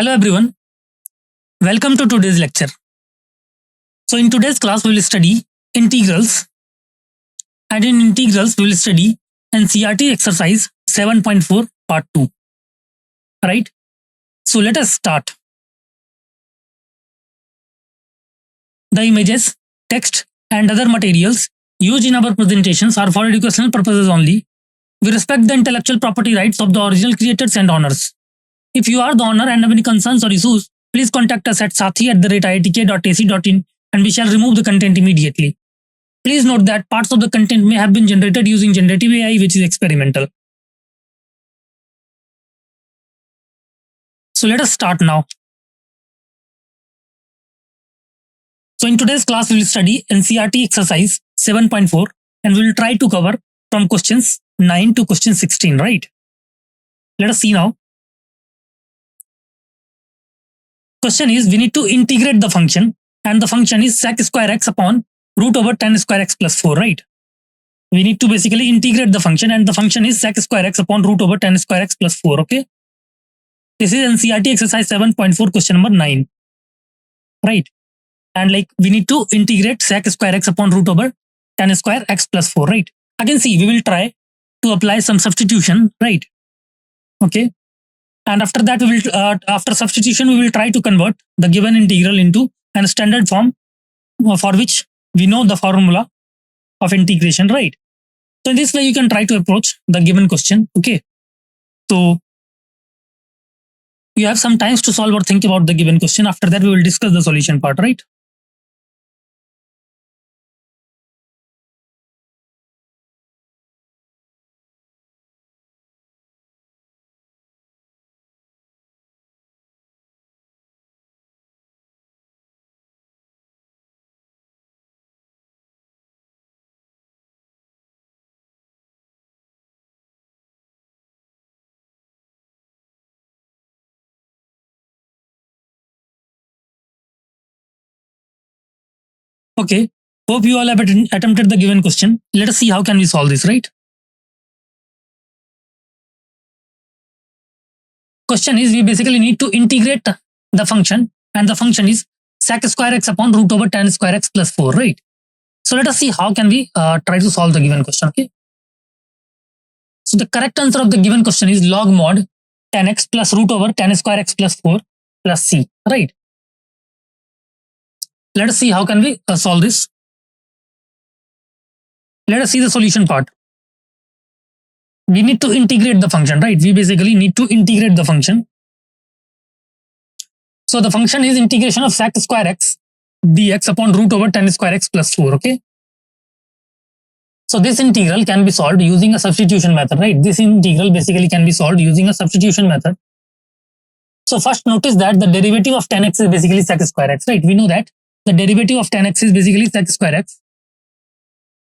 Hello everyone, welcome to today's lecture. So in today's class we will study integrals, and in integrals we will study NCERT exercise 7.4 part 2. Right? So let us start. The images, text and other materials used in our presentations are for educational purposes only. We respect the intellectual property rights of the original creators and owners. If you are the owner and have any concerns or issues, please contact us at sathi@iitk.ac.in and we shall remove the content immediately. Please note that parts of the content may have been generated using generative AI, which is experimental. So let us start now. So in today's class, we will study NCERT exercise 7.4 and we will try to cover from questions 9 to question 16, right? Let us see now. Question is, we need to integrate the function and the function is sec square x upon root over tan square x plus 4, right? We need to basically integrate the function and the function is sec square x upon root over tan square x plus 4, okay? This is NCERT exercise 7.4 question number 9, right? And like we need to integrate sec square x upon root over tan square x plus 4, right? Again, see, we will try to apply some substitution, right? Okay. And after that, we will after substitution, we will try to convert the given integral into a standard form for which we know the formula of integration, right? So in this way, you can try to approach the given question. Okay. So you have some times to solve or think about the given question. After that, we will discuss the solution part, right? Okay. Hope you all have attempted the given question. Let us see how can we solve this, right? Question is, we basically need to integrate the function and the function is sec square x upon root over tan square x plus 4, right? So let us see how can we try to solve the given question, okay? So the correct answer of the given question is log mod tan x plus root over tan square x plus 4 plus c, right? Let us see how can we solve this. Let us see the solution part. We need to integrate the function, right? We basically need to integrate the function. So the function is integration of sec square x dx upon root over tan square x plus 4, okay? So this integral can be solved using a substitution method, right? This integral basically can be solved using a substitution method. So first notice that the derivative of tan x is basically sec square x, right? We know that the derivative of tan x is basically sec square x.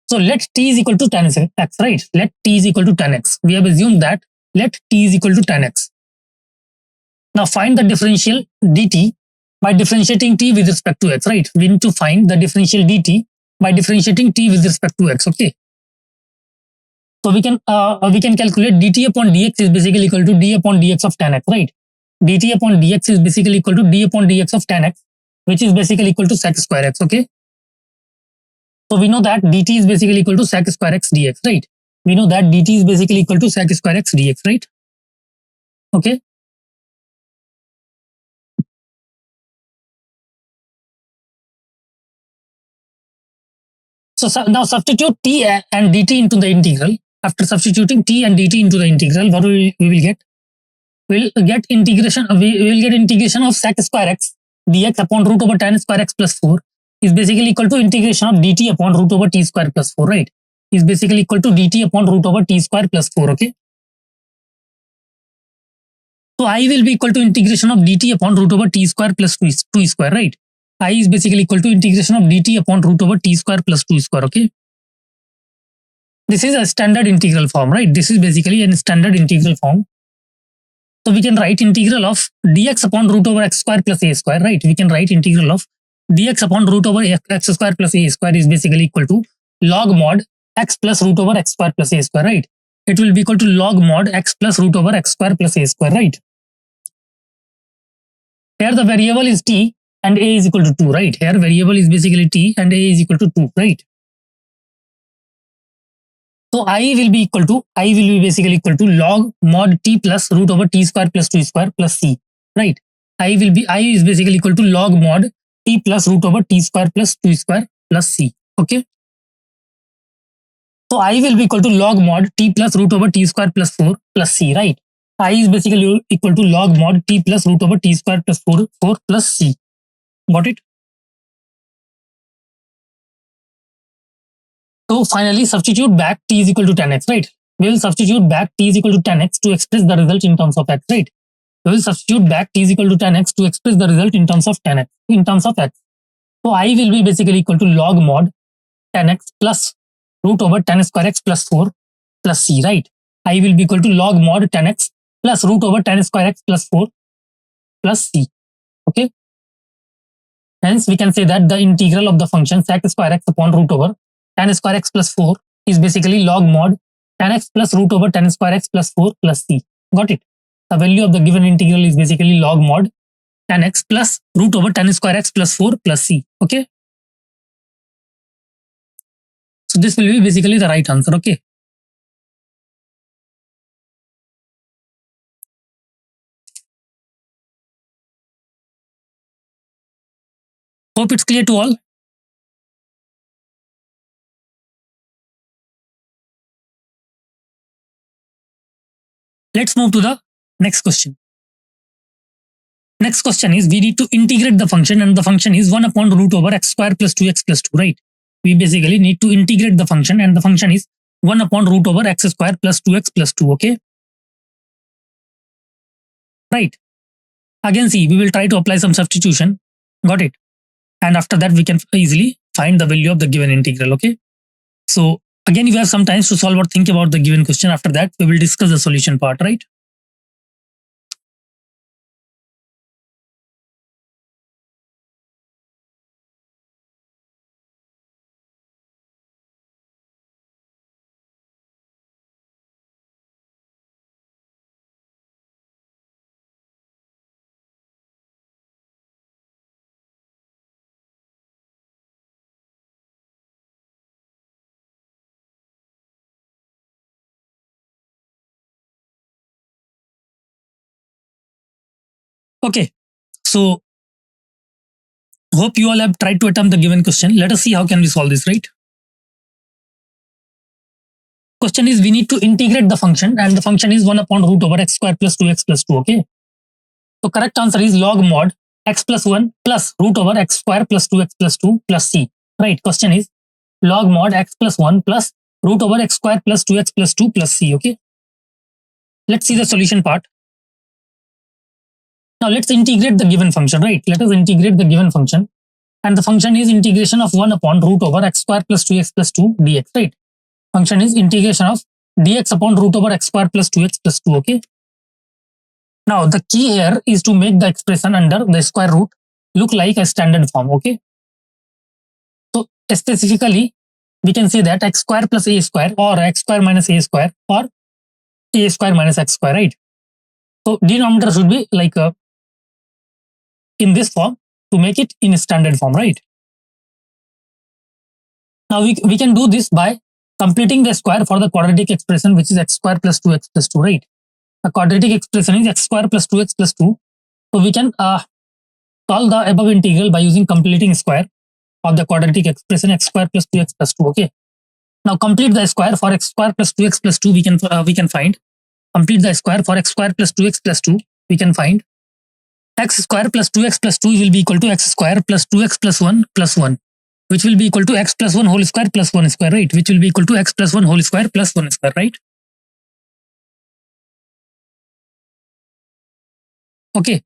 So let t is equal to tan x, right? Let t is equal to tan x. We have assumed that let t is equal to tan x. Now find the differential dt by differentiating t with respect to x, right? We need to find the differential dt by differentiating t with respect to x, okay? So we can calculate dt upon dx is basically equal to d upon dx of tan x, right? Dt upon dx is basically equal to d upon dx of tan x, which is basically equal to sec square x, okay? So we know that dt is basically equal to sec square x dx, right? We know that dt is basically equal to sec square x dx, right? Okay. So now substitute t and dt into the integral. After substituting t and dt into the integral, what we will get? We'll get integration. We will get integration of sec square x dx upon root over tan square x plus 4 is basically equal to integration of dt upon root over t square plus 4, right? Is basically equal to dt upon root over t square plus 4, okay? So I will be equal to integration of dt upon root over t square plus 2 square, right? I is basically equal to integration of dt upon root over t square plus 2 square, okay? This is a standard integral form, right? This is basically a standard integral form. So we can write integral of dx upon root over x square plus a square, right? We can write integral of dx upon root over x square plus a square is basically equal to log mod x plus root over x square plus a square, right? It will be equal to log mod x plus root over x square plus a square, right? Here the variable is t and a is equal to 2, right? Here variable is basically t and a is equal to 2, right? So I will be basically equal to log mod t plus root over t square plus 2 square plus c, right? I is basically equal to log mod t plus root over t square plus 2 square plus c, okay? So I will be equal to log mod t plus root over t square plus 4 plus c, right? I is basically equal to log mod t plus root over t square plus 4 plus c. Got it? So finally substitute back t is equal to 10x, right? We will substitute back t is equal to 10x to express the result in terms of x, right? We will substitute back t is equal to 10x to express the result in terms of 10x, in terms of x. So I will be basically equal to log mod 10x plus root over 10 square x plus 4 plus c, right? I will be equal to log mod 10x plus root over 10 square x plus 4 plus c, okay? Hence we can say that the integral of the function sec square x upon root over 10 square x plus 4 is basically log mod 10x plus root over 10 square x plus 4 plus c. Got it? The value of the given integral is basically log mod 10x plus root over 10 square x plus 4 plus c, okay? So this will be basically the right answer, okay? Hope it's clear to all. Let's move to the next question. Next question is we need to integrate the function and the function is 1 upon root over x square plus 2x plus 2, right? We basically need to integrate the function and the function is 1 upon root over x square plus 2x plus 2, okay? Right. Again, see, we will try to apply some substitution. Got it? And after that, we can easily find the value of the given integral, okay? So again, you have some time to solve or think about the given question. After that, we will discuss the solution part, right? Okay. So hope you all have tried to attempt the given question. Let us see how can we solve this, right? Question is we need to integrate the function and the function is 1 upon root over x square plus 2x plus 2, okay? So correct answer is log mod x plus 1 plus root over x square plus 2x plus 2 plus c, right? Question is log mod x plus 1 plus root over x square plus 2x plus 2 plus c, okay? Let's see the solution part. Now let's integrate the given function, right? Let us integrate the given function and the function is integration of 1 upon root over x square plus 2x plus 2 dx, right? Function is integration of dx upon root over x square plus 2x plus 2, okay? Now the key here is to make the expression under the square root look like a standard form, okay? So specifically, we can say that x square plus a square or x square minus a square or a square minus x square, right? So denominator should be like in this form to make it in a standard form, right? Now we can do this by completing the square for the quadratic expression, which is x square plus 2x plus 2, right? The quadratic expression is x square plus 2x plus 2. So we can solve the above integral by using completing square of the quadratic expression x square plus 2x plus 2, okay? Now complete the square for x square plus 2x plus 2 we can find. Complete the square for x square plus 2x plus 2 we can find. X square plus 2x plus 2 will be equal to x square plus 2x plus 1, which will be equal to x plus 1 whole square plus 1 square, right? Which will be equal to x plus 1 whole square plus 1 square, right? Okay.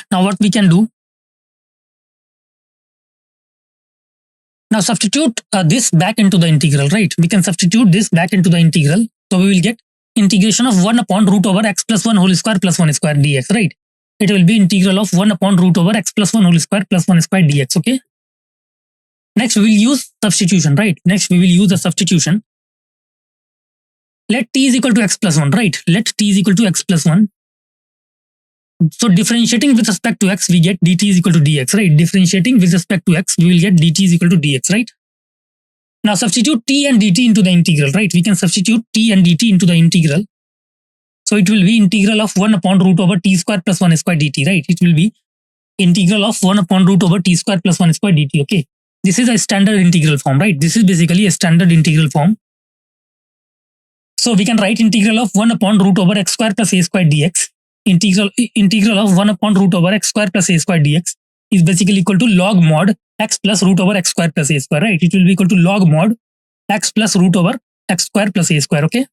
Now what we can do? Now substitute this back into the integral, right? We can substitute this back into the integral. So we will get integration of 1 upon root over x plus 1 whole square plus 1 square dx, right? It will be integral of 1 upon root over x plus 1 whole square plus 1 square dx, okay? Next we will use substitution, right? Next we will use the substitution. Let t is equal to x plus 1, right? Let t is equal to x plus 1. So differentiating with respect to x, we get dt is equal to dx, right? Differentiating with respect to x, we will get dt is equal to dx, right? Now substitute t and dt into the integral, right? We can substitute t and dt into the integral. So it will be integral of 1 upon root over t square plus 1 square dt, right? It will be integral of 1 upon root over t square plus 1 square dt, okay? This is a standard integral form, right? This is basically a standard integral form. So we can write integral of 1 upon root over x square plus a square dx. Integral of 1 upon root over x square plus a square dx is basically equal to log mod x plus root over x square plus a square, right? It will be equal to log mod x plus root over x square plus a square, okay?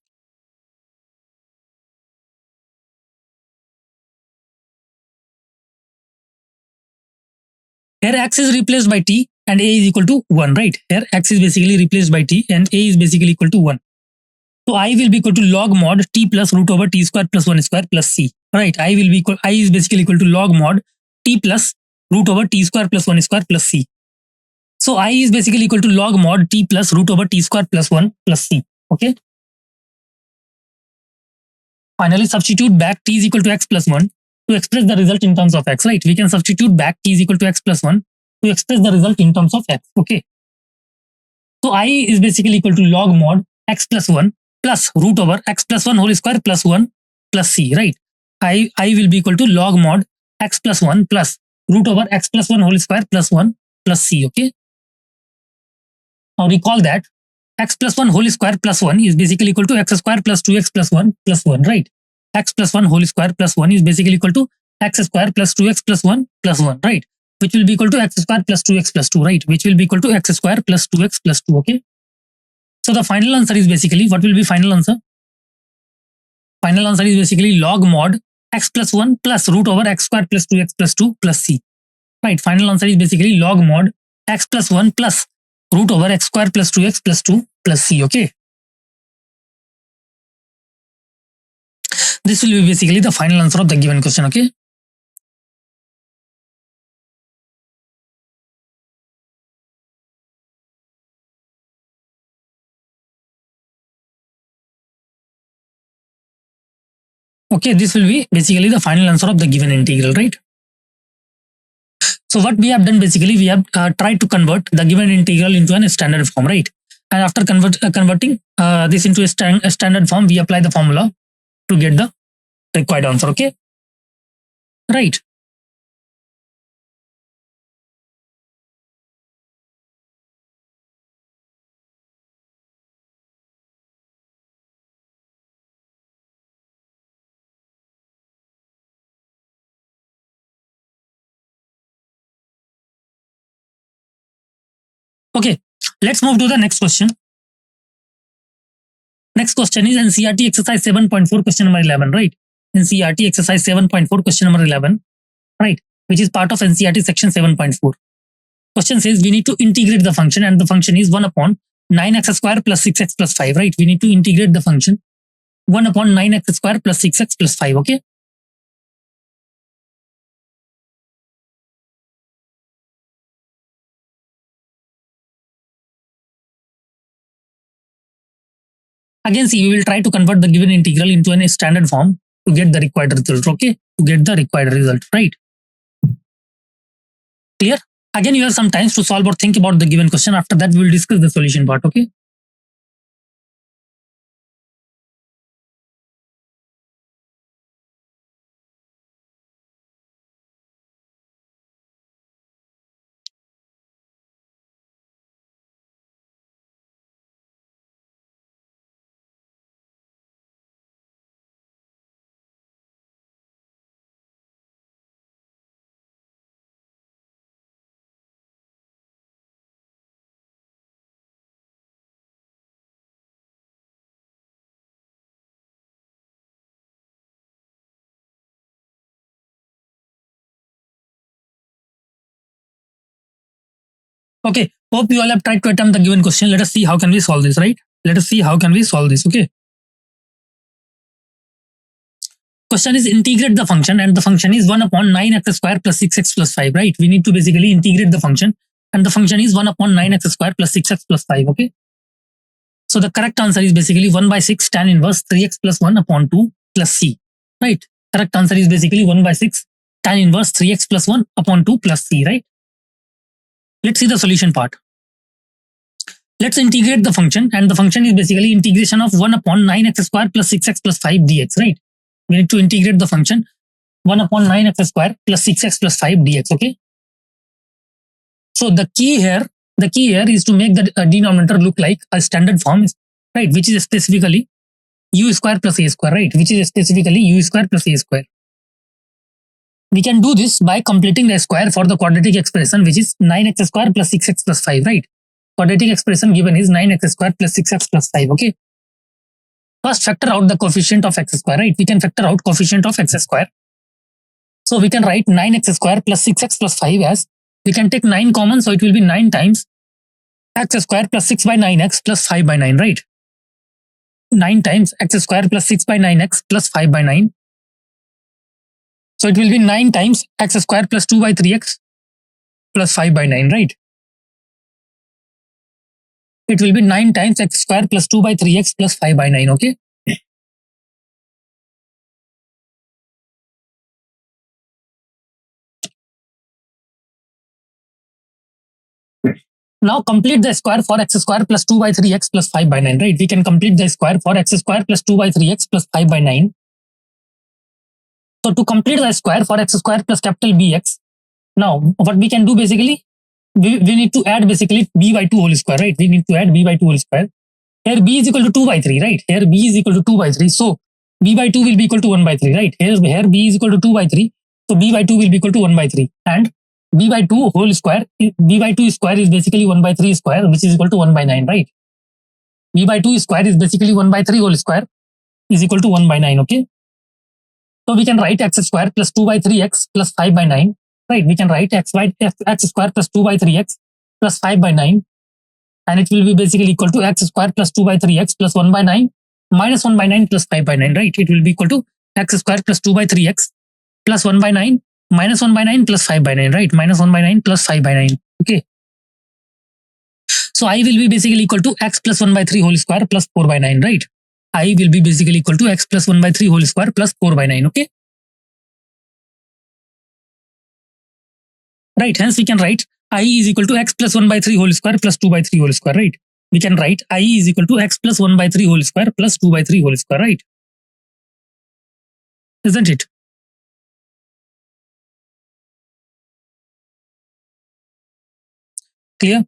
Here x is replaced by t and a is equal to 1, right? Here x is basically replaced by t and a is basically equal to 1. So I will be equal to log mod t plus root over t square plus 1 square plus c, right? I is basically equal to log mod t plus root over t square plus 1 square plus c. So I is basically equal to log mod t plus root over t square plus 1 plus c, okay? Finally, substitute back t is equal to x plus 1 to express the result in terms of x, right? We can substitute back t is equal to x plus 1 to express the result in terms of x, okay? So I is basically equal to log mod x plus 1 plus root over x plus 1 whole square plus 1 plus c, right? I will be equal to log mod x plus 1 plus root over x plus 1 whole square plus 1 plus c, okay? Now recall that x plus 1 whole square plus 1 is basically equal to x square plus 2x plus 1, right? X plus 1 whole square plus 1 is basically equal to x square plus 2x plus 1, right? Which will be equal to x square plus 2x plus 2, right? Which will be equal to x square plus 2x plus 2, okay? So the final answer is basically, what will be final answer? Final answer is basically log mod x plus 1 plus root over x square plus 2x plus 2 plus c, right? Final answer is basically log mod x plus 1 plus root over x square plus 2x plus 2 plus c, okay? This will be basically the final answer of the given question, okay? Okay, this will be basically the final answer of the given integral, right? So what we have done basically, we have tried to convert the given integral into a standard form, right? And after converting this into a standard form, we apply the formula to get the required answer, okay? Right. Okay, let's move to the next question. Next question is NCERT exercise 7.4 question number 11, right? NCERT exercise 7.4 question number 11, right? Which is part of NCERT section 7.4. Question says we need to integrate the function and the function is 1 upon 9x square plus 6x plus 5, right? We need to integrate the function 1 upon 9x square plus 6x plus 5, okay? Again, see, we will try to convert the given integral into a standard form to get the required result, okay? To get the required result, right? Clear? Again, you have some time to solve or think about the given question. After that, we will discuss the solution part, okay? Okay, hope you all have tried to attempt the given question. Let us see how can we solve this, right? Let us see how can we solve this, okay? Question is integrate the function and the function is 1 upon 9x square plus 6x plus 5, right? We need to basically integrate the function and the function is 1 upon 9x square plus 6x plus 5, okay? So the correct answer is basically 1 by 6 tan inverse 3x plus 1 upon 2 plus c, right? Correct answer is basically 1 by 6 tan inverse 3x plus 1 upon 2 plus c, right? Let's see the solution part. Let's integrate the function, and the function is basically integration of 1 upon 9x square plus 6x plus 5 dx, right? We need to integrate the function 1 upon 9x square plus 6x plus 5 dx, okay? So the key here is to make the denominator look like a standard form, right? Which is specifically u square plus a square, right? Which is specifically u square plus a square. We can do this by completing the square for the quadratic expression, which is 9x square plus 6x plus 5, right? Quadratic expression given is 9x square plus 6x plus 5, okay? First factor out the coefficient of x square, right? We can factor out coefficient of x square. So we can write 9x square plus 6x plus 5 as, we can take 9 common, so it will be 9 times x square plus 6 by 9x plus 5 by 9, right? 9 times x square plus 6 by 9x plus 5 by 9. So it will be 9 times x square plus 2 by 3x plus 5 by 9, right? It will be 9 times x square plus 2 by 3x plus 5 by 9, okay? Now complete the square for x square plus 2 by 3x plus 5 by 9, right? We can complete the square for x square plus 2 by 3x plus 5 by 9. So to complete the square for x square plus capital Bx, now what we can do basically, we need to add basically b by 2 whole square, right? We need to add b by 2 whole square. Here b is equal to 2 by 3, right? Here b is equal to 2 by 3. So b by 2 will be equal to 1 by 3, right? Here b is equal to 2 by 3. So b by 2 will be equal to 1 by 3. And b by 2 whole square, b by 2 square is basically 1 by 3 square, which is equal to 1 by 9, right? B by 2 square is basically 1 by 3 whole square is equal to 1 by 9, okay? So we can write x square plus 2 by 3x plus 5 by 9, right? We can write x square plus 2 by 3x plus 5 by 9, and it will be basically equal to x square plus 2 by 3x plus 1 by 9 minus 1 by 9 plus 5 by 9, right? It will be equal to x square plus 2 by 3x plus 1 by 9 minus 1 by 9 plus 5 by 9, right? Minus 1 by 9 plus 5 by 9, okay? So I will be basically equal to x plus 1 by 3 whole square plus 4 by 9, right? I will be basically equal to x plus 1 by 3 whole square plus 4 by 9, okay? Right, hence we can write I is equal to x plus 1 by 3 whole square plus 2 by 3 whole square, right? We can write I is equal to x plus 1 by 3 whole square plus 2 by 3 whole square, right? Isn't it? Clear?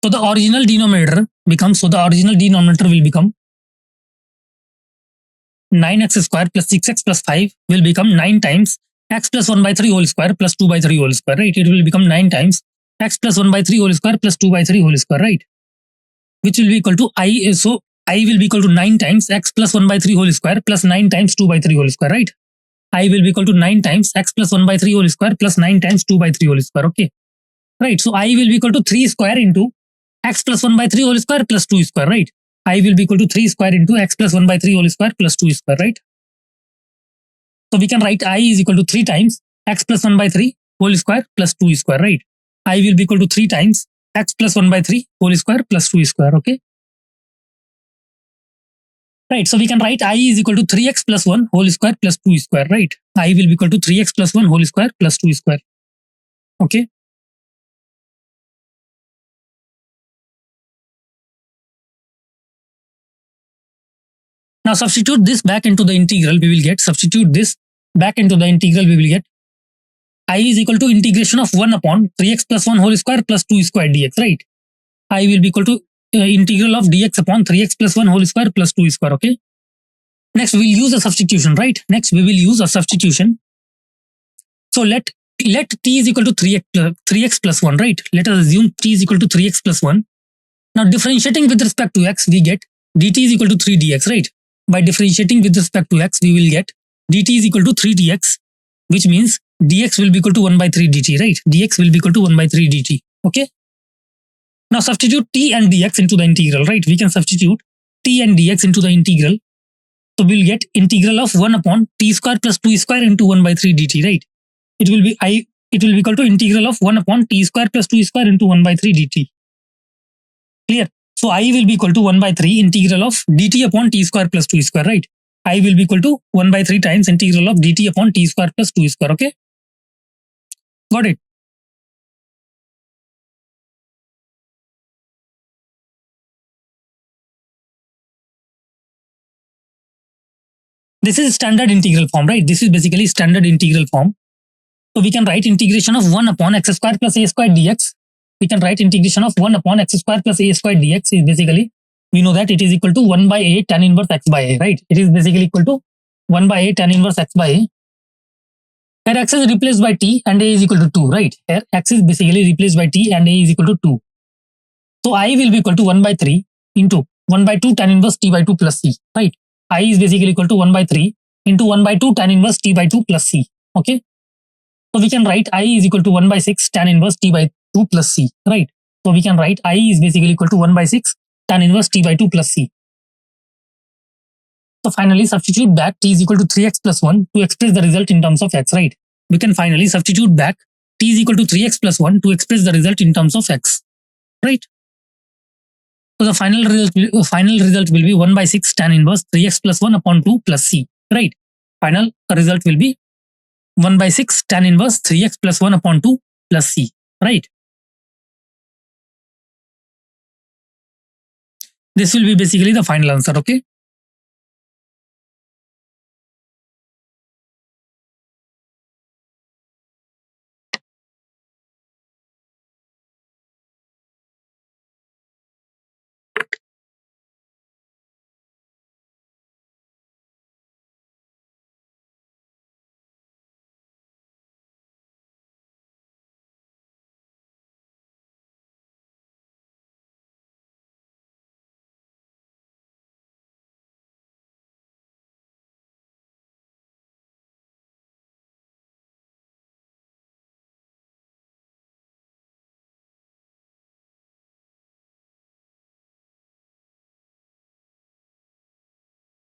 So the original denominator will become 9x square plus 6x plus 5 will become 9 times x plus 1 by 3 whole square plus 2 by 3 whole square, right? It will become 9 times x plus 1 by 3 whole square plus 2 by 3 whole square, right? Which will be equal to I. So I will be equal to 9 times x plus 1 by 3 whole square plus 9 times 2 by 3 whole square, right? I will be equal to 9 times x plus 1 by 3 whole square plus 9 times 2 by 3 whole square, okay? Right, so I will be equal to 3 square into x plus 1 by 3 whole square plus 2 square, right? I will be equal to 3 square into x plus 1 by 3 whole square plus 2 square, right? So we can write I is equal to 3 times x plus 1 by 3 whole square plus 2 square, right? I will be equal to 3 times x plus 1 by 3 whole square plus 2 square, okay? Right, so we can write I is equal to 3x plus 1 whole square plus 2 square, right? I will be equal to 3x plus 1 whole square plus 2 square, okay? Now substitute this back into the integral, we will get, substitute this back into the integral, we will get I is equal to integration of 1 upon 3x plus 1 whole square plus 2 square dx, right? I will be equal to integral of dx upon 3x plus 1 whole square plus 2 square, okay? Next, we will use a substitution, right? Next, we will use a substitution. So let t is equal to 3x plus 1, right? Let us assume t is equal to 3x plus 1. Now differentiating with respect to x, we get dt is equal to 3 dx, right? By differentiating with respect to x, we will get dt is equal to 3 dx, which means dx will be equal to 1 by 3 dt, right? Dx will be equal to 1 by 3 dt, okay? Now substitute t and dx into the integral, right? We can substitute t and dx into the integral. So we'll get integral of 1 upon t square plus 2 square into 1 by 3 dt, right? It will be equal to integral of 1 upon t square plus 2 square into 1 by 3 dt. Clear? So I will be equal to 1 by 3 integral of dt upon t square plus 2 square, right? I will be equal to 1 by 3 times integral of dt upon t square plus 2 square, okay? Got it? This is standard integral form, right? This is basically standard integral form. So we can write integration of 1 upon x square plus a square dx. We can write integration of 1 upon x square plus a square dx is basically, we know that it is equal to 1 by a tan inverse x by a, right? It is basically equal to 1 by a tan inverse x by a. Here x is replaced by t and a is equal to 2, right? Here x is basically replaced by t and a is equal to 2. So I will be equal to 1 by 3 into 1 by 2 tan inverse t by 2 plus c, right? I is basically equal to 1 by 3 into 1 by 2 tan inverse t by 2 plus c, okay? So we can write I is equal to 1 by 6 tan inverse t by 2 plus c, right? So we can write I is basically equal to 1 by 6 tan inverse t by 2 plus c. So finally substitute back t is equal to 3x plus 1 to express the result in terms of x, right? We can finally substitute back t is equal to 3x plus 1 to express the result in terms of x, right? So the final result will be 1 by 6 tan inverse 3x plus 1 upon 2 plus c, right? Final result will be 1 by 6 tan inverse 3x plus 1 upon 2 plus c, right? This will be basically the final answer, okay?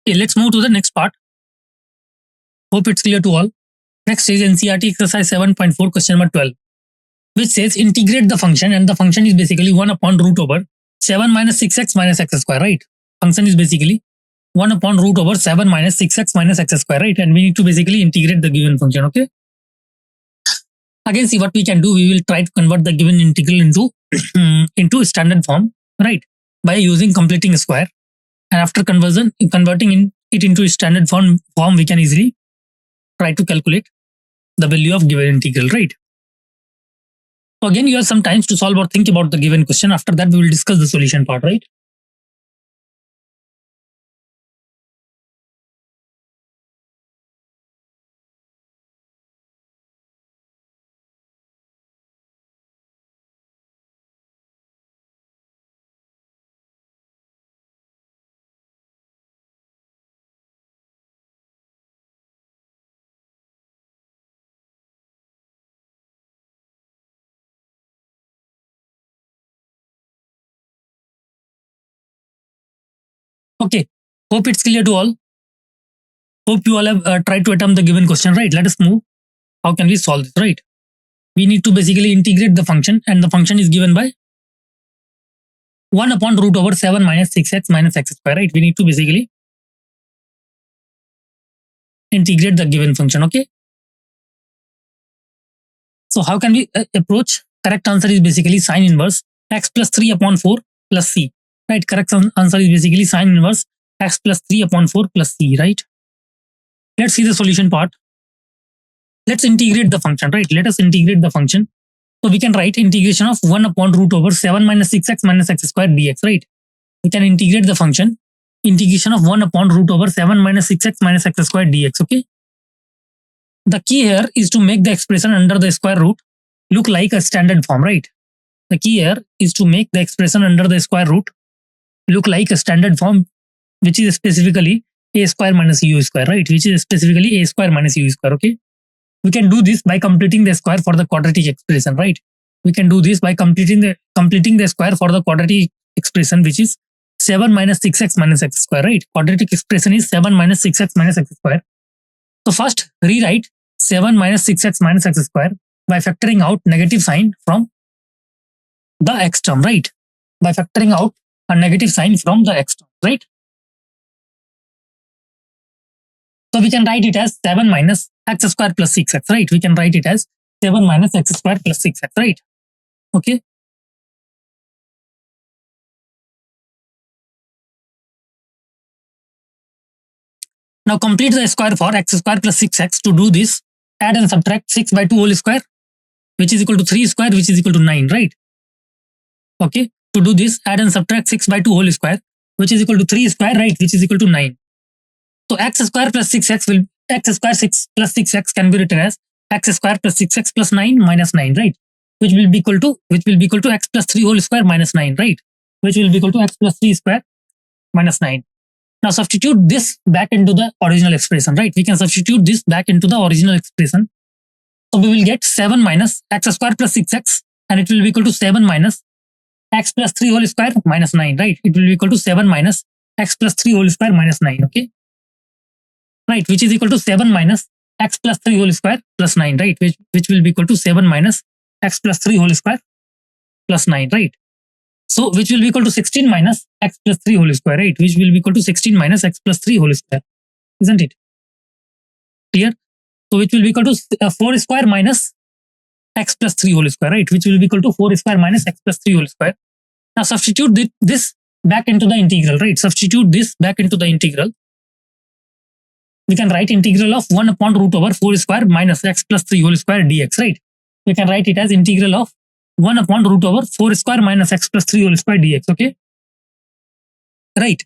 Okay, let's move to the next part. Hope it's clear to all. Next is NCERT exercise 7.4 question number 12, which says integrate the function, and the function is basically 1 upon root over 7 minus 6x minus x square, right? Function is basically 1 upon root over 7 minus 6x minus x square, right? And we need to basically integrate the given function, okay? Again, see what we can do. We will try to convert the given integral into standard form, right? By using completing square. And after converting it into standard form, we can easily try to calculate the value of given integral, right? So again, you have some time to solve or think about the given question. After that, we will discuss the solution part, right? Okay, hope it's clear to all. Hope you all have tried to attempt the given question, right? Let us move. How can we solve this, right? We need to basically integrate the function, and the function is given by 1 upon root over 7 minus 6x minus x square, right? We need to basically integrate the given function, okay? So how can we approach? Correct answer is basically sine inverse x plus 3 upon 4 plus c, right? Correct answer is basically sine inverse x plus 3 upon 4 plus c, right? Let's see the solution part. Let's integrate the function, right? Let us integrate the function. So we can write integration of 1 upon root over 7 minus 6x minus x square dx, right? We can integrate the function integration of 1 upon root over 7 minus 6x minus x square dx, okay? The key here is to make the expression under the square root look like a standard form, right? The key here is to make the expression under the square root look like a standard form, which is specifically a square minus u square, right? Which is specifically a square minus u square, okay? We can do this by completing the square for the quadratic expression, right? We can do this by completing the square for the quadratic expression, which is 7 minus 6x minus x square, right? Quadratic expression is 7 minus 6x minus x square. So first rewrite 7 minus 6x minus x square by factoring out negative sign from the x term, right? By factoring out a negative sign from the x term, right? So we can write it as 7 minus x square plus 6x, right? We can write it as 7 minus x square plus 6x, right? Okay. Now complete the square for x square plus 6x. To do this, add and subtract 6 by 2 whole square, which is equal to 3 square, which is equal to 9, right? Okay. To do this, add and subtract 6 by 2 whole square, which is equal to 3 square, right? Which is equal to 9. So x square plus 6x will, x square 6 plus 6x can be written as x square plus 6x plus 9 minus 9, right? Which will be equal to x plus 3 whole square minus 9, right? Which will be equal to x plus 3 square minus 9. Now substitute this back into the original expression, right? We can substitute this back into the original expression. So we will get 7 minus x square plus 6x, and it will be equal to 7 minus x plus 3 whole square minus 9, right? It will be equal to 7 minus x plus 3 whole square minus 9, okay? Right, which is equal to 7 minus x plus 3 whole square plus 9, right? Which will be equal to 7 minus x plus 3 whole square plus 9, right? So which will be equal to 16 minus x plus 3 whole square, right? Which will be equal to 16 minus x plus 3 whole square, isn't it? Clear? So which will be equal to 4 square minus x plus 3 whole square, right? Which will be equal to 4 square minus x plus 3 whole square. Now substitute this back into the integral, right? Substitute this back into the integral. We can write integral of 1 upon root over 4 square minus x plus 3 whole square dx, right? We can write it as integral of 1 upon root over 4 square minus x plus 3 whole square dx, okay? Right.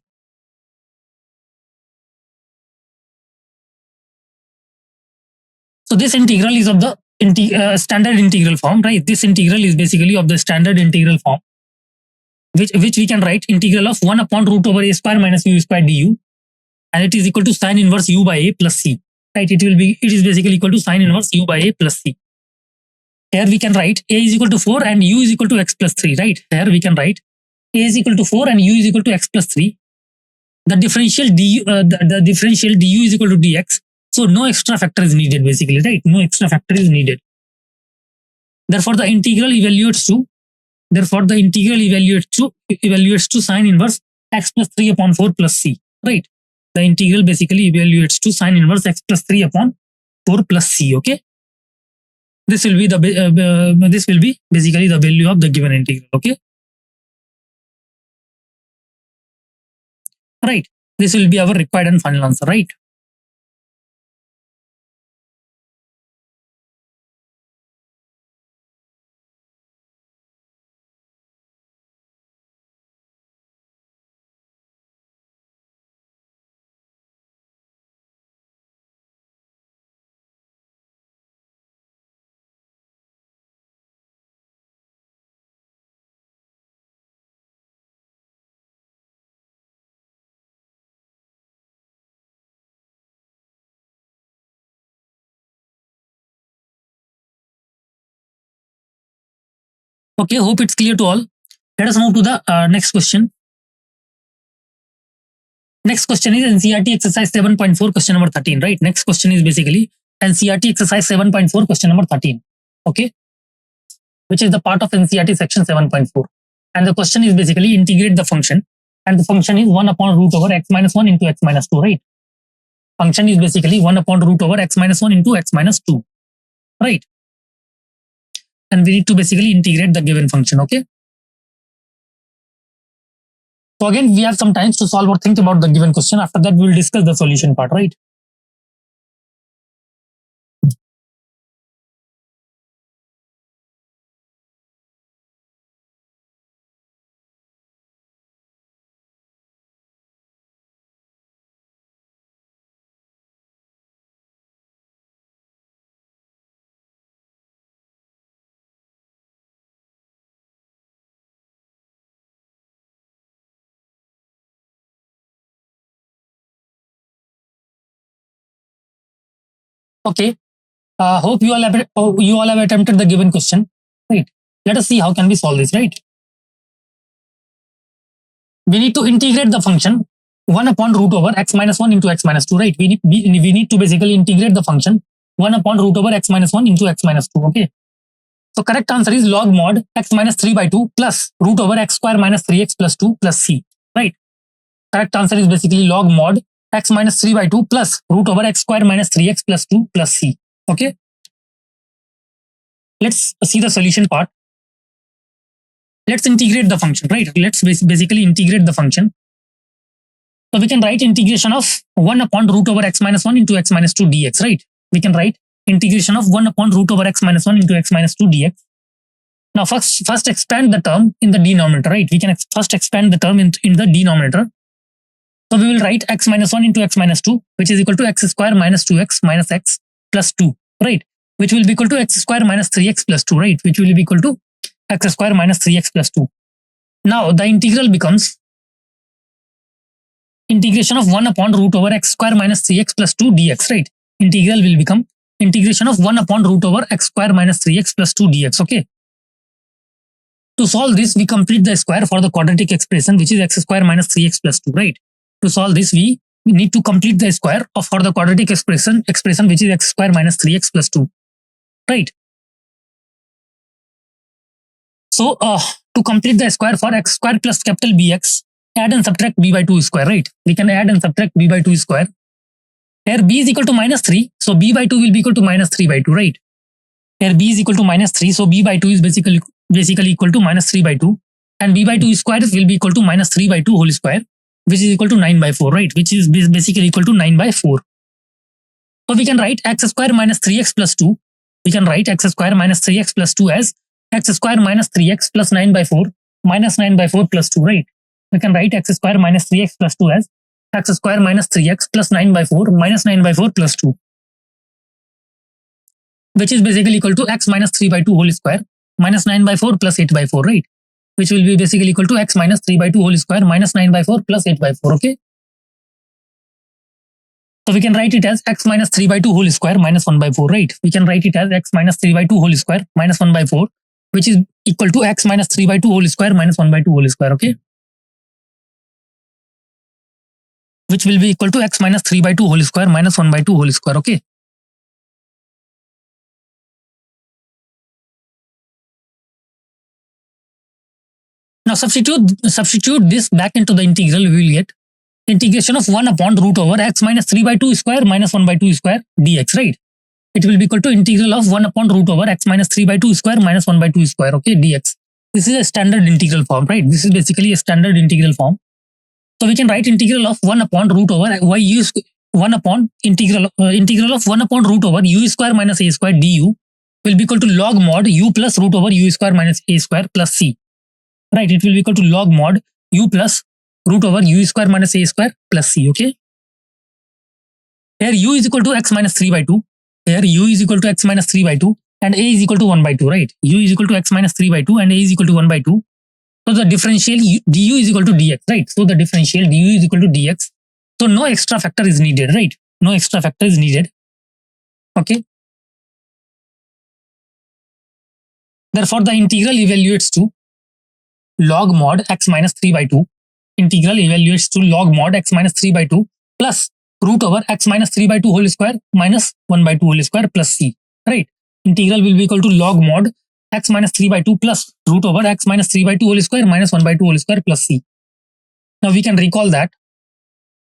So this integral is of the standard integral form, right? This integral is basically of the standard integral form, which we can write integral of 1 upon root over a square minus u square du, and it is equal to sine inverse u by a plus c, right? It is basically equal to sine inverse u by a plus c. Here we can write a is equal to 4 and u is equal to x plus 3, right? Here we can write a is equal to 4 and u is equal to x plus 3. The differential du is equal to dx. So no extra factor is needed, basically, right? No extra factor is needed. Therefore, the integral evaluates to sine inverse x plus 3 upon 4 plus c, right? The integral basically evaluates to sine inverse x plus 3 upon 4 plus c, okay? This will be basically the value of the given integral, okay? Right. This will be our required and final answer, right? Okay, hope it's clear to all. Let us move to the next question. Next question is NCERT exercise 7.4 question number 13, right? Next question is basically NCERT exercise 7.4 question number 13, okay? Which is the part of NCERT section 7.4. And the question is basically integrate the function, and the function is 1 upon root over x minus 1 into x minus 2, right? Function is basically 1 upon root over x minus 1 into x minus 2, right? And we need to basically integrate the given function, okay? So again, we have some time to solve or think about the given question. After that, we will discuss the solution part, right? Okay. Hope you all have attempted the given question, right? Let us see how can we solve this, right? We need to integrate the function 1 upon root over x minus 1 into x minus 2, right? We need to basically integrate the function 1 upon root over x minus 1 into x minus 2, okay? So correct answer is log mod x minus 3 by 2 plus root over x square minus 3x plus 2 plus c. Right. Correct answer is basically log mod x minus 3 by 2 plus root over x square minus 3x plus 2 plus c. Okay. Let's see the solution part. Let's integrate the function, right? Let's basically integrate the function. So we can write integration of 1 upon root over x minus 1 into x minus 2 dx, right? We can write integration of 1 upon root over x minus 1 into x minus 2 dx. Now first expand the term in the denominator, right? We can first expand the term in the denominator. So we will write x minus 1 into x minus 2, which is equal to x square minus 2x minus x plus 2, right? Which will be equal to x square minus 3x plus 2, right? Which will be equal to x square minus 3x plus 2. Now the integral becomes integration of 1 upon root over x square minus 3x plus 2 dx, right? Integral will become integration of 1 upon root over x square minus 3x plus 2 dx, okay? To solve this, we complete the square for the quadratic expression, which is x square minus 3x plus 2, right? To solve this, we need to complete the square of for the quadratic expression which is x square minus 3x plus 2, right? So to complete the square for x square plus capital Bx, add and subtract b by 2 square, right? We can add and subtract b by 2 square. Here b is equal to minus 3, so b by 2 will be equal to minus 3 by 2, right? Here b is equal to minus 3, so b by 2 is basically equal to minus 3 by 2, and b by 2 square will be equal to minus 3 by 2 whole square, which is equal to 9 by 4, right? Which is basically equal to 9 by 4. So we can write x square minus 3x plus 2. We can write x square minus 3x plus 2 as x square minus 3x plus 9 by 4 minus 9 by 4 plus 2, right? We can write x square minus 3x plus 2 as x square minus 3x plus 9 by 4 minus 9 by 4 plus 2, which is basically equal to x minus 3 by 2 whole square minus 9 by 4 plus 8 by 4, right? Which will be basically equal to x minus 3 by 2 whole square minus 9 by 4 plus 8 by 4, okay? So we can write it as x minus 3 by 2 whole square minus 1 by 4, right? We can write it as x minus 3 by 2 whole square minus 1 by 4, which is equal to x minus 3 by 2 whole square minus 1 by 2 whole square, okay? Which will be equal to x minus 3 by 2 whole square minus 1 by 2 whole square, okay? Now substitute this back into the integral. We will get integration of 1 upon root over x minus 3 by 2 square minus 1 by 2 square dx, right? It will be equal to integral of 1 upon root over x minus 3 by 2 square minus 1 by 2 square, okay, dx. This is a standard integral form, right? This is basically a standard integral form. So we can write integral of 1 upon root over y u 1 upon integral of 1 upon root over u square minus a square du will be equal to log mod u plus root over u square minus a square plus c. Right, it will be equal to log mod u plus root over u square minus a square plus c, okay? Here u is equal to x minus 3 by 2. Here u is equal to x minus 3 by 2 and a is equal to 1 by 2, right? U is equal to x minus 3 by 2 and a is equal to 1 by 2. So the differential du is equal to dx, right? So the differential du is equal to dx. So no extra factor is needed, right? No extra factor is needed, okay? Therefore, the integral evaluates to log mod x minus 3 by 2. Integral evaluates to log mod x minus 3 by 2 plus root over x minus 3 by 2 whole square minus 1 by 2 whole square plus c, right? Integral will be equal to log mod x minus 3 by 2 plus root over x minus 3 by 2 whole square minus 1 by 2 whole square plus c. Now we can recall that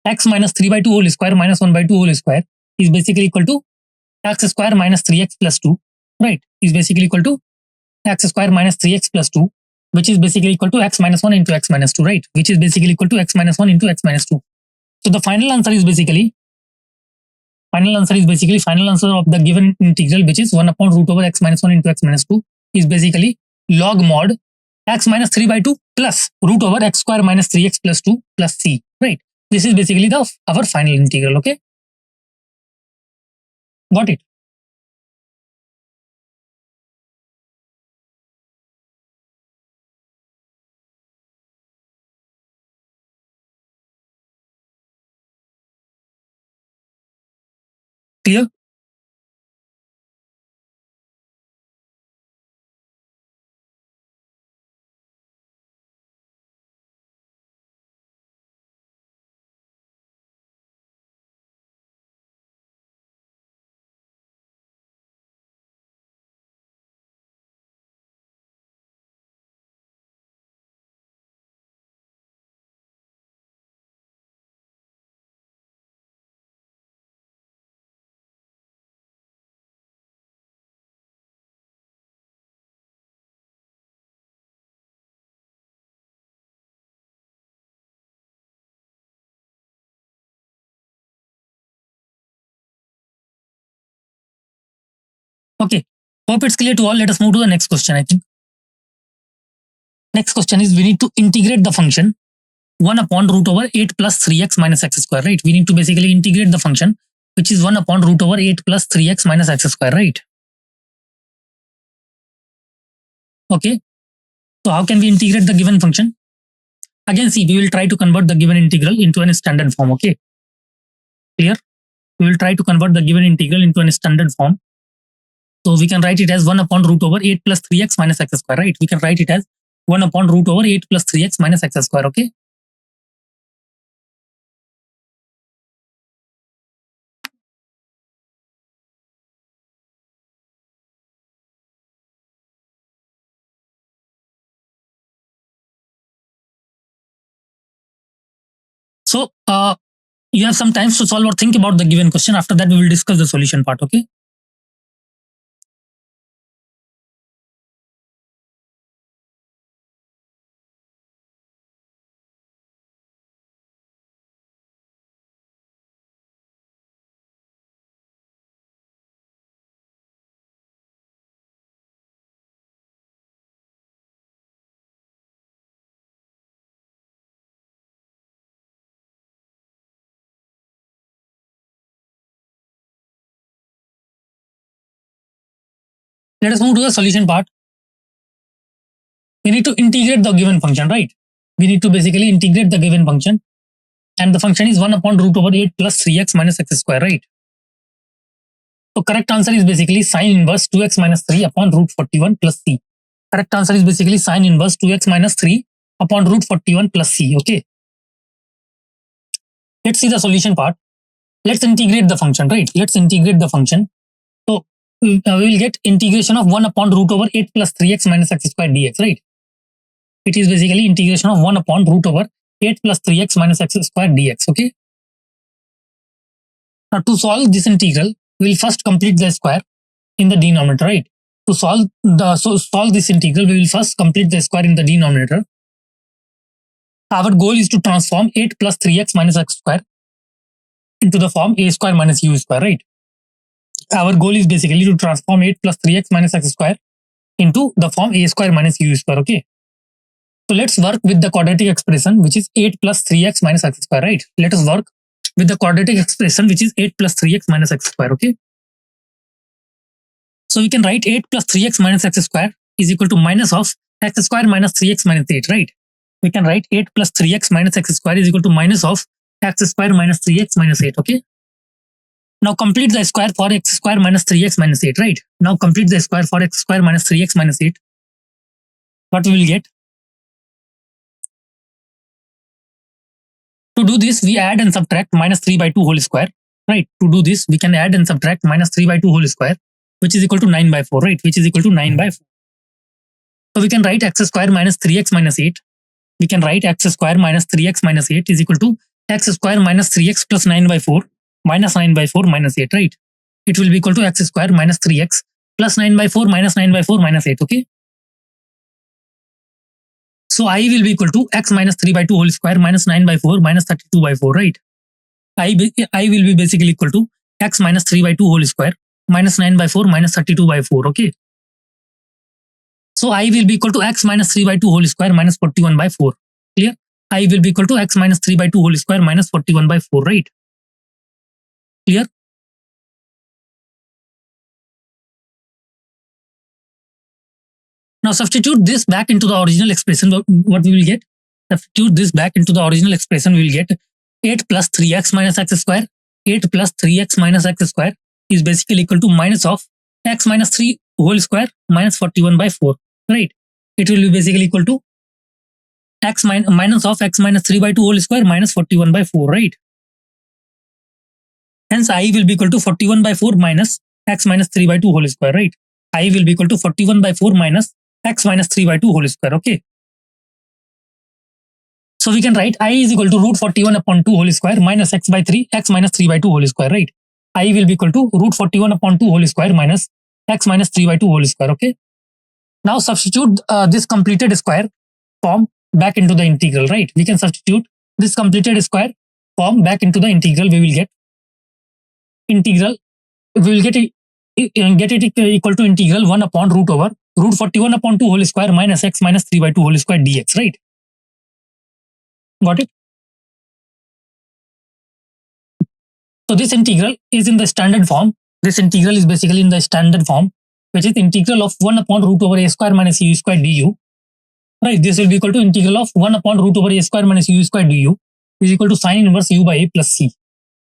x minus 3 by 2 whole square minus 1 by 2 whole square is basically equal to x square minus 3x plus 2, right? Is basically equal to x square minus 3x plus 2, which is basically equal to x minus 1 into x minus 2, right? Which is basically equal to x minus 1 into x minus 2. So the final answer is basically final answer of the given integral, which is 1 upon root over x minus 1 into x minus 2 is basically log mod x minus 3 by 2 plus root over x square minus 3x plus 2 plus c, right? This is basically our final integral, okay? Got it? Clear? Okay, hope it's clear to all. Let us move to the next question. I think next question is, we need to integrate the function 1 upon root over 8 plus 3x minus x square, right? We need to basically integrate the function which is 1 upon root over 8 plus 3x minus x square, right? Okay, so how can we integrate the given function? Again, see, we will try to convert the given integral into a standard form. Okay, clear? We will try to convert the given integral into a standard form. So we can write it as 1 upon root over 8 plus 3x minus x square, right? We can write it as 1 upon root over 8 plus 3x minus x square. Okay, so you have some time to solve or think about the given question. After that, we will discuss the solution part. Okay, let us move to the solution part. We need to integrate the given function, right? We need to basically integrate the given function, and the function is 1 upon root over 8 plus 3x minus x square, right? So correct answer is basically sine inverse 2x minus 3 upon root 41 plus c. Correct answer is basically sine inverse 2x minus 3 upon root 41 plus c. Okay, let's see the solution part. Let's integrate the function, right? Let's integrate the function. So we will get integration of 1 upon root over 8 plus 3x minus x square dx, right? It is basically integration of 1 upon root over 8 plus 3x minus x square dx. Okay, now to solve this integral, we will first complete the square in the denominator, right? To solve this integral, we will first complete the square in the denominator. Our goal is to transform 8 plus 3x minus x square into the form a square minus u square, right? Our goal is basically to transform 8 plus 3x minus x square into the form a square minus u square. Okay, so let's work with the quadratic expression which is 8 plus 3x minus x square, right? Let us work with the quadratic expression which is 8 plus 3x minus x square. Okay, so we can write 8 plus 3x minus x square is equal to minus of x square minus 3x minus 8, right? We can write 8 plus 3x minus x square is equal to minus of x square minus 3x minus 8. Okay, now complete the square for x square minus 3x minus 8, right? Now complete the square for x square minus 3x minus 8. What we will get? To do this, we add and subtract minus 3 by 2 whole square, right? To do this, we can add and subtract minus 3 by 2 whole square, which is equal to 9 by 4, right? Which is equal to 9 by 4. So we can write x square minus 3x minus 8. We can write x square minus 3x minus 8 is equal to x square minus 3x plus 9 by 4 minus 9 by 4 minus 8, right? It will be equal to x square minus 3x plus 9 by 4 minus 9 by 4 minus 8. Okay, so I will be equal to x minus 3 by 2 whole square minus 9 by 4 minus 32 by 4, right? I will be basically equal to x minus 3 by 2 whole square minus 9 by 4 minus 32 by 4. Okay, so I will be equal to x minus 3 by 2 whole square minus 41 by 4. Clear? I will be equal to x minus 3 by 2 whole square minus 41 by 4, right? Clear? Now substitute this back into the original expression. What we will get? Substitute this back into the original expression. We will get 8 plus 3x minus x square. 8 plus 3x minus x square is basically equal to minus of x minus 3 whole square minus 41 by 4, right? It will be basically equal to minus of x minus 3 by 2 whole square minus 41 by 4, right? Hence, I will be equal to 41 by 4 minus x minus 3 by 2 whole square, right? I will be equal to 41 by 4 minus x minus 3 by 2 whole square. Okay, so we can write I is equal to root 41 upon 2 whole square minus x by 3 x minus 3 by 2 whole square, right? I will be equal to root 41 upon 2 whole square minus x minus 3 by 2 whole square. Okay, now substitute this completed square form back into the integral, right? We can substitute this completed square form back into the integral. We will get integral. We will get get it equal to integral 1 upon root over root 41 upon 2 whole square minus x minus 3 by 2 whole square dx, right? Got it? So this integral is in the standard form. This integral is basically in the standard form, which is integral of 1 upon root over a square minus u square du. Right, this will be equal to integral of 1 upon root over a square minus u square du is equal to sine inverse u by a plus c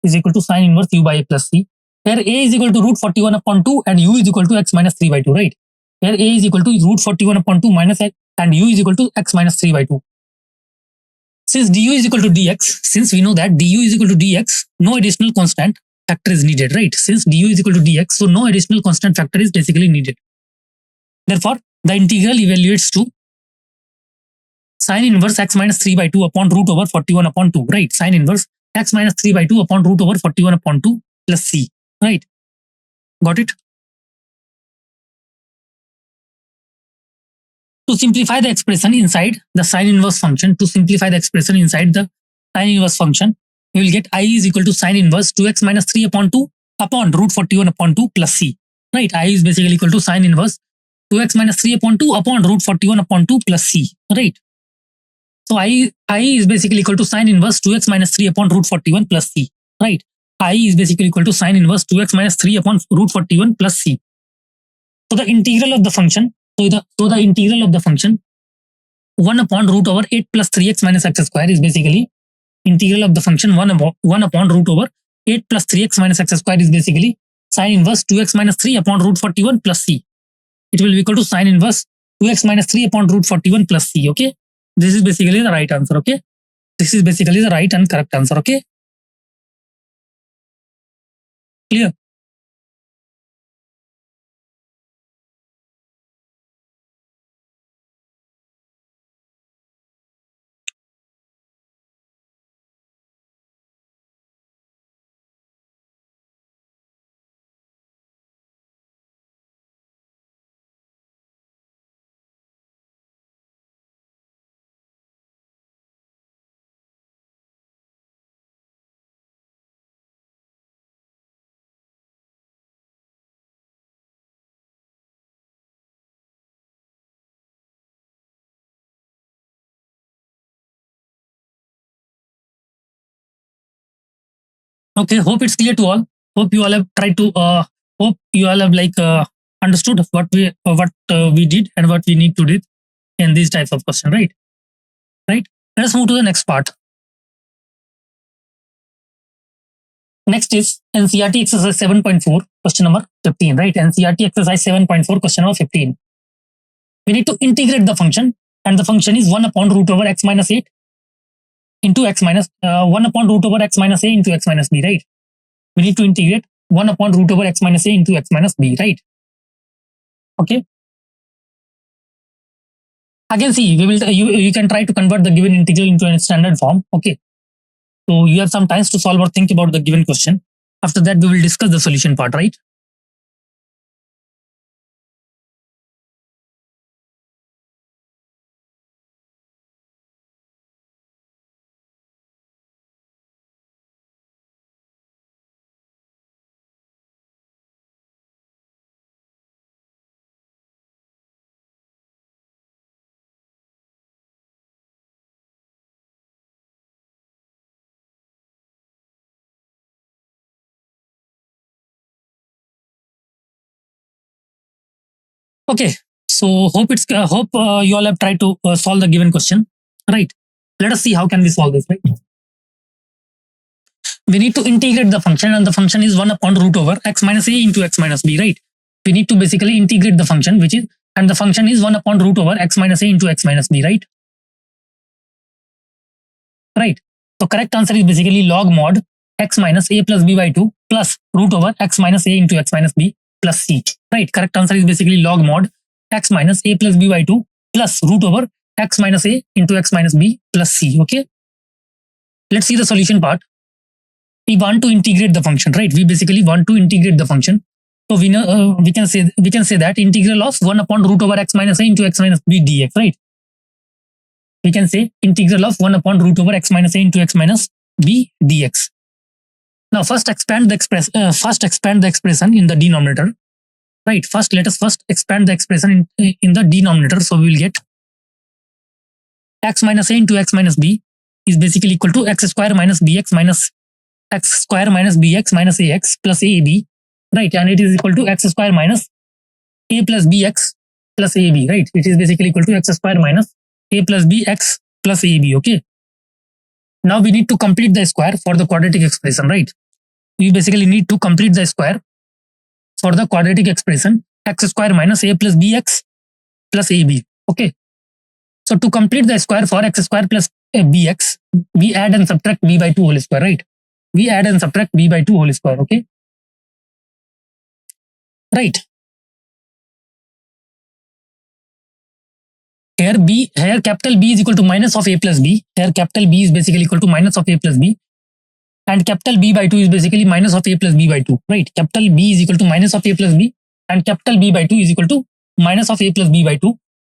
is equal to sine inverse u by a plus c, where a is equal to root 41 upon 2 and u is equal to x minus 3 by 2, right? Where a is equal to root 41 upon 2 minus x and u is equal to x minus 3 by 2. Since du is equal to dx, since we know that du is equal to dx, no additional constant factor is needed, right? Since du is equal to dx, so no additional constant factor is basically needed. Therefore, the integral evaluates to sine inverse x minus 3 by 2 upon root over 41 upon 2, right? Sine inverse x minus 3 by 2 upon root over 41 upon 2 plus c, right? Got it? To simplify the expression inside the sine inverse function, we will get I is equal to sine inverse 2x minus 3 upon 2 upon root 41 upon 2 plus c, right? I is basically equal to sine inverse 2x minus 3 upon 2 upon root 41 upon 2 plus c, right? So I is basically equal to sine inverse 2x minus 3 upon root 41 plus c, right? I is basically equal to sine inverse 2x minus 3 upon root 41 plus c. So the integral of the function, the integral of the function 1 upon root over 8 plus 3x minus x square is basically integral of the function 1 upon root over 8 plus 3x minus x square is basically sine inverse 2x minus 3 upon root 41 plus c. It will be equal to sine inverse 2x minus 3 upon root 41 plus c, okay? This is basically the right answer, okay? This is basically the right and correct answer, okay? Clear? Okay, hope it's clear to all. Hope you all have tried to hope you all have understood what we did and what we need to do in these types of question, right? Right. Let's move to the next part. Next is NCERT exercise 7.4 question number 15, right? NCERT exercise 7.4 question number 15. We need to integrate the function, and the function is 1 upon root over x minus 8 into x minus 1 upon root over x minus a into x minus b, right? We need to integrate 1 upon root over x minus a into x minus b, right? Okay. Again, see, we will you can try to convert the given integral into a standard form. Okay. So you have some time to solve or think about the given question. After that, we will discuss the solution part, right? Okay, so hope you all have tried to solve the given question, right? Let us see how can we solve this, right? We need to integrate the function, and the function is 1 upon root over x minus a into x minus b, right? We need to basically integrate the function, which is, and the function is 1 upon root over x minus a into x minus b, right? Right. So correct answer is basically log mod x minus a plus b by 2 plus root over x minus a into x minus b plus c, right? Correct answer is basically log mod x minus a plus b by 2 plus root over x minus a into x minus b plus c, okay? Let's see the solution part. We want to integrate the function, right? We basically want to integrate the function. So we know we can say that integral of 1 upon root over x minus a into x minus b dx, right? We can say integral of 1 upon root over x minus a into x minus b dx. Now first expand the expression in the denominator. right? First, let us first expand the expression in the denominator. So we will get x minus a into x minus b is basically equal to x square minus bx minus x square minus bx minus ax plus ab, right? And it is equal to x square minus a plus bx plus ab, right? It is basically equal to x square minus a plus bx plus ab. Okay. Now we need to complete the square for the quadratic expression, right? We basically need to complete the square for the quadratic expression x square minus a plus bx plus ab. Okay. So to complete the square for x square plus bx, we add and subtract b by 2 whole square, right? We add and subtract b by 2 whole square. Okay. Right. Here capital B is equal to minus of a plus b. Here capital B is basically equal to minus of a plus b. And capital B by 2 is basically minus of a plus b by 2, right? Capital B is equal to minus of a plus b, and capital B by 2 is equal to minus of a plus b by 2,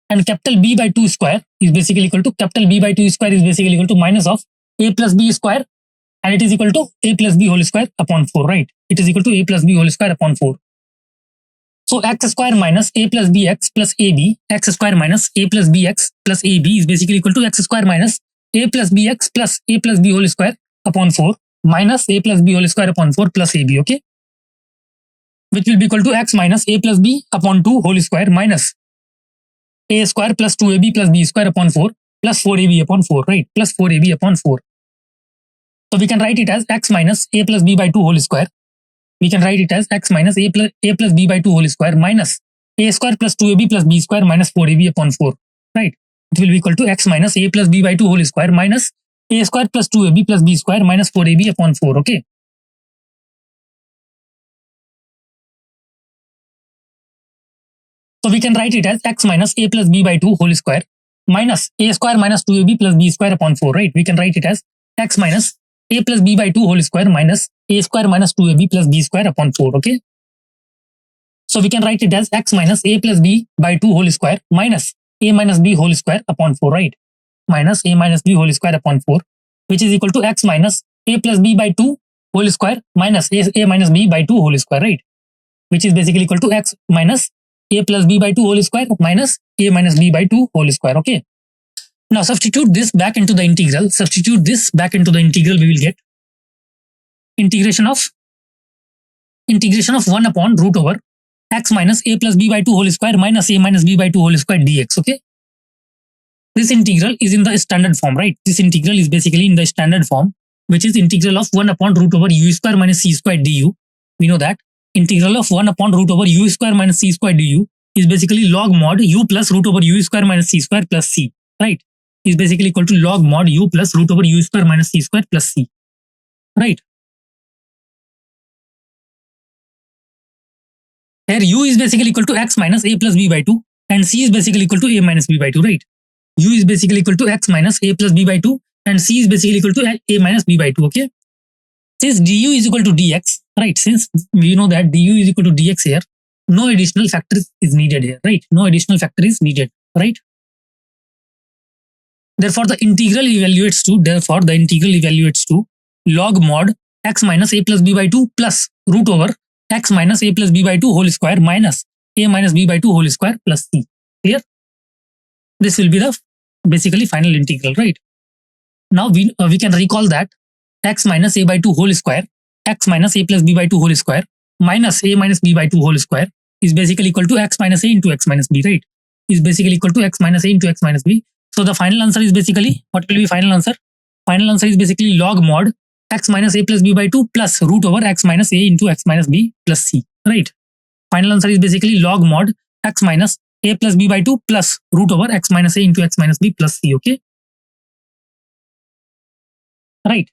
and capital B by 2 square is basically equal to capital B by 2 square is basically equal to minus of a plus b square, and it is equal to a plus b whole square upon 4, right? It is equal to a plus b whole square upon 4. So x square minus a plus bx plus ab, x square minus a plus bx plus ab is basically equal to x square minus a plus bx plus a plus b whole square upon 4 minus a plus b whole square upon 4 plus ab, okay? Which will be equal to x minus a plus b upon 2 whole square minus a square plus 2ab plus b square upon 4 plus 4ab upon 4, right? Plus 4ab upon 4. So we can write it as x minus a plus b by 2 whole square. We can write it as x minus a plus b by 2 whole square minus a square plus 2ab plus b square minus 4ab upon 4, right? It will be equal to x minus a plus b by 2 whole square minus a square plus 2ab plus b square minus 4ab upon 4, okay? So we can write it as x minus a plus b by 2 whole square minus a square minus 2ab plus b square upon 4, right? We can write it as x minus a plus b by 2 whole square minus a square minus 2ab plus b square upon 4, okay? So we can write it as x minus a plus b by 2 whole square minus a minus b whole square upon 4, right? Minus a minus b whole square upon 4, which is equal to x minus a plus b by 2 whole square minus a minus b by 2 whole square, right? Which is basically equal to x minus a plus b by 2 whole square minus a minus b by 2 whole square, okay? Now substitute this back into the integral. Substitute this back into the integral. We will get integration of 1 upon root over x minus a plus b by 2 whole square minus a minus b by 2 whole square dx, okay? This integral is in the standard form, right? This integral is basically in the standard form, which is integral of 1 upon root over u square minus c square du. We know that integral of 1 upon root over u square minus c square du is basically log mod u plus root over u square minus c square plus c, right? Is basically equal to log mod u plus root over u square minus c square plus c, right? Here u is basically equal to x minus a plus b by 2 and c is basically equal to a minus b by 2, right? U is basically equal to x minus a plus b by 2 and c is basically equal to a minus b by 2, okay? Since du is equal to dx, right? Since we know that du is equal to dx here, no additional factor is needed here, right? No additional factor is needed, right? Therefore, the integral evaluates to log mod x minus a plus b by 2 plus root over x minus a plus b by 2 whole square minus a minus b by 2 whole square plus c. Clear? This will be the basically final integral, right? Now we can recall that x minus a by 2 whole square, x minus a plus b by 2 whole square minus a minus b by 2 whole square is basically equal to x minus a into x minus b, right? Is basically equal to x minus a into x minus b. So the final answer is basically, what will be final answer? Final answer is basically log mod x minus a plus b by 2 plus root over x minus a into x minus b plus c, right? Final answer is basically log mod x minus a plus b by 2 plus root over x minus a into x minus b plus c, okay? Right.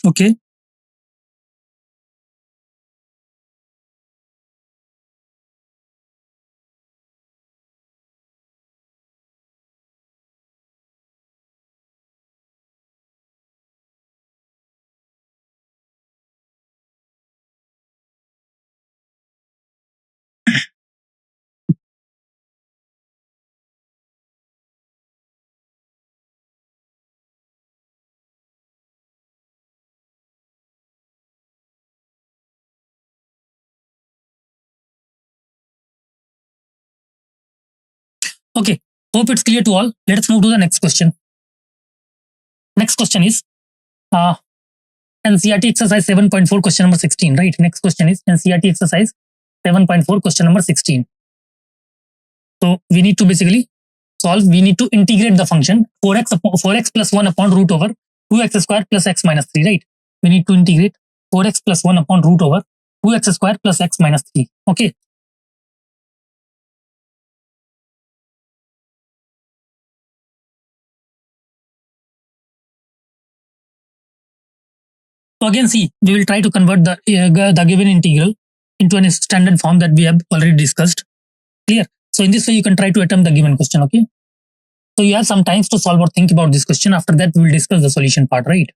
Okay. Okay, hope it's clear to all. Let's move to the next question. Next question is NCERT exercise 7.4 question number 16, right? Next question is NCERT exercise 7.4 question number 16. So we need to basically solve, we need to integrate the function 4x plus 1 upon root over 2x square plus x minus 3, right? We need to integrate 4x plus 1 upon root over 2x square plus x minus 3. Okay. So again, see, we will try to convert the given integral into a standard form that we have already discussed. Clear? So in this way, you can try to attempt the given question. Okay. So you have some time to solve or think about this question. After that, we will discuss the solution part, right?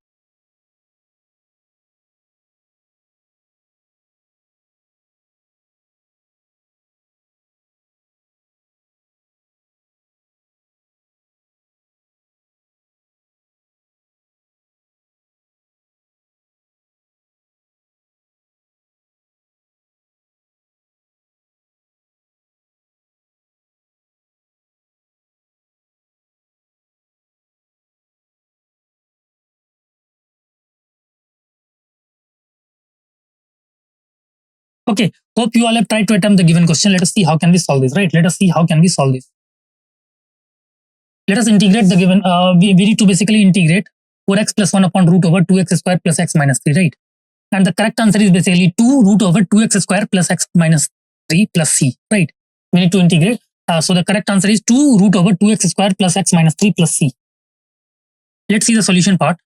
Okay, hope you all have tried to attempt the given question. Let us see how can we solve this, right? Let us see how can we solve this. Let us integrate the given, we need to basically integrate 4x plus 1 upon root over 2x square plus x minus 3, right? And the correct answer is basically 2 root over 2x square plus x minus 3 plus c, right? We need to integrate. So the correct answer is 2 root over 2x square plus x minus 3 plus c. Let's see the solution part.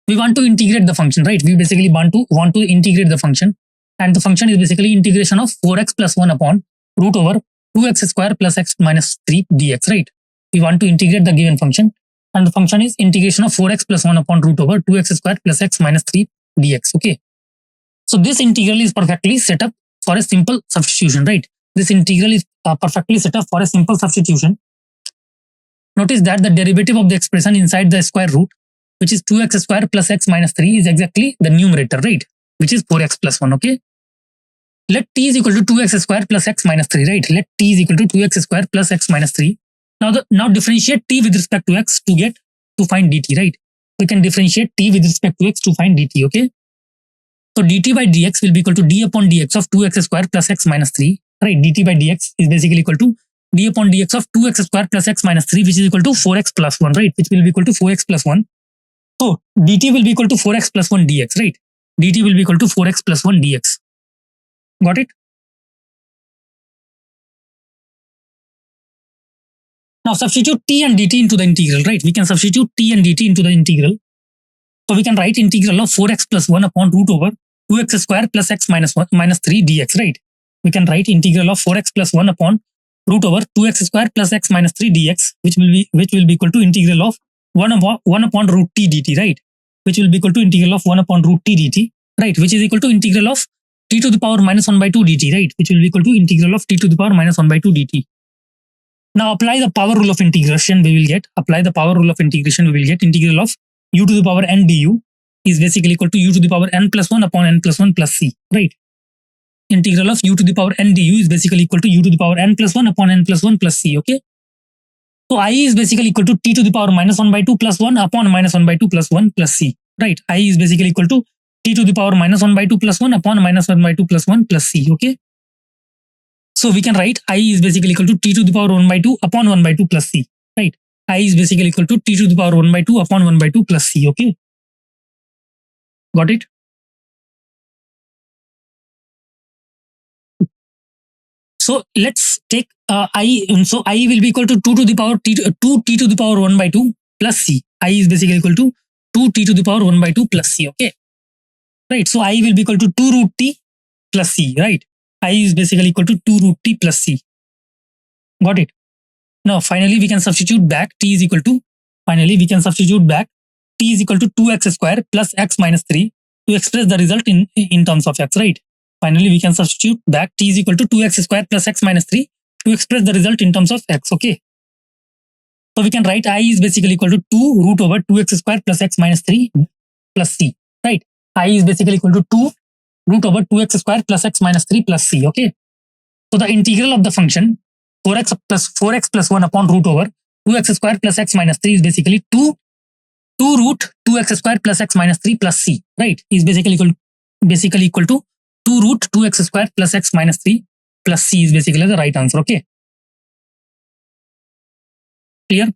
We want to integrate the function, right? We basically want to integrate the function. And the function is basically integration of 4x plus 1 upon root over 2x square plus x minus 3 dx, right? We want to integrate the given function. And the function is integration of 4x plus 1 upon root over 2x square plus x minus 3 dx, okay? So this integral is perfectly set up for a simple substitution, right? This integral is perfectly set up for a simple substitution. Notice that the derivative of the expression inside the square root, which is 2x square plus x minus 3, is exactly the numerator, right? Which is 4x plus 1, okay? Let t is equal to 2x square plus x minus 3, right? Let t is equal to 2x square plus x minus 3. Now differentiate t with respect to x to find dt, right? We can differentiate t with respect to x to find dt, okay? So dt by dx will be equal to d upon dx of 2x square plus x minus 3, right? Dt by dx is basically equal to d upon dx of 2x square plus x minus 3, which is equal to 4x plus 1, right? Which will be equal to 4x plus 1. So dt will be equal to 4x plus 1 dx, right? Dt will be equal to 4x plus 1 dx. Got it? Now substitute t and dt into the integral, right? We can substitute t and dt into the integral. So we can write integral of 4x plus 1 upon root over 2x square plus x minus 1 minus 3 dx, right? We can write integral of 4x plus 1 upon root over 2x square plus x minus 3 dx, which will be equal to integral of 1 upon root t dt, right? Which will be equal to integral of 1 upon root t dt, right? Which is equal to integral of t to the power minus 1 by 2 dt, right? Which will be equal to integral of t to the power minus 1 by 2 dt. Now apply the power rule of integration, we will get, integral of u to the power n du is basically equal to u to the power n plus 1 upon n plus 1 plus c, right? Integral of u to the power n du is basically equal to u to the power n plus 1 upon n plus 1 plus c, okay? So I is basically equal to t to the power minus 1 by 2 plus 1 upon minus 1 by 2 plus 1 plus c, right? I is basically equal to t to the power minus 1 by 2 plus 1 upon minus 1 by 2 plus 1 plus c, okay? So we can write I is basically equal to t to the power 1 by 2 upon 1 by 2 plus c, right? I is basically equal to t to the power 1 by 2 upon 1 by 2 plus c, okay? Got it? So let's take I, so I will be equal to 2 to the power 2t to the power 1 by 2 plus c. I is basically equal to 2t to the power 1 by 2 plus c, okay? Right, so I will be equal to 2 root t plus c, right? I is basically equal to 2 root t plus c. Got it? Now finally we can substitute back t is equal to, t is equal to 2x square plus x minus 3 to express the result in terms of x, right? Finally we can substitute back t is equal to 2x square plus x minus 3 to express the result in terms of x, okay? So we can write I is basically equal to 2 root over 2x square plus x minus 3 plus c, right? I is basically equal to 2 root over 2x square plus x minus 3 plus c, okay? So the integral of the function 4x plus 1 upon root over 2x square plus x minus 3 is basically 2 root 2x square plus x minus 3 plus c, right? Is basically equal to 2 root 2x square plus x minus 3 plus c is basically the right answer. Okay, clear?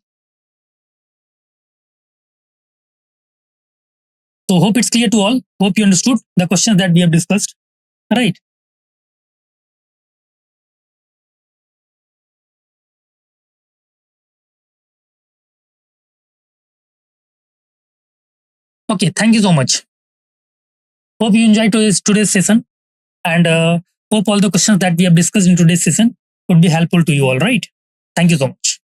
So hope it's clear to all. Hope you understood the questions that we have discussed, right? Okay, thank you so much. Hope you enjoyed today's session, and hope all the questions that we have discussed in today's session would be helpful to you all, right? Thank you so much.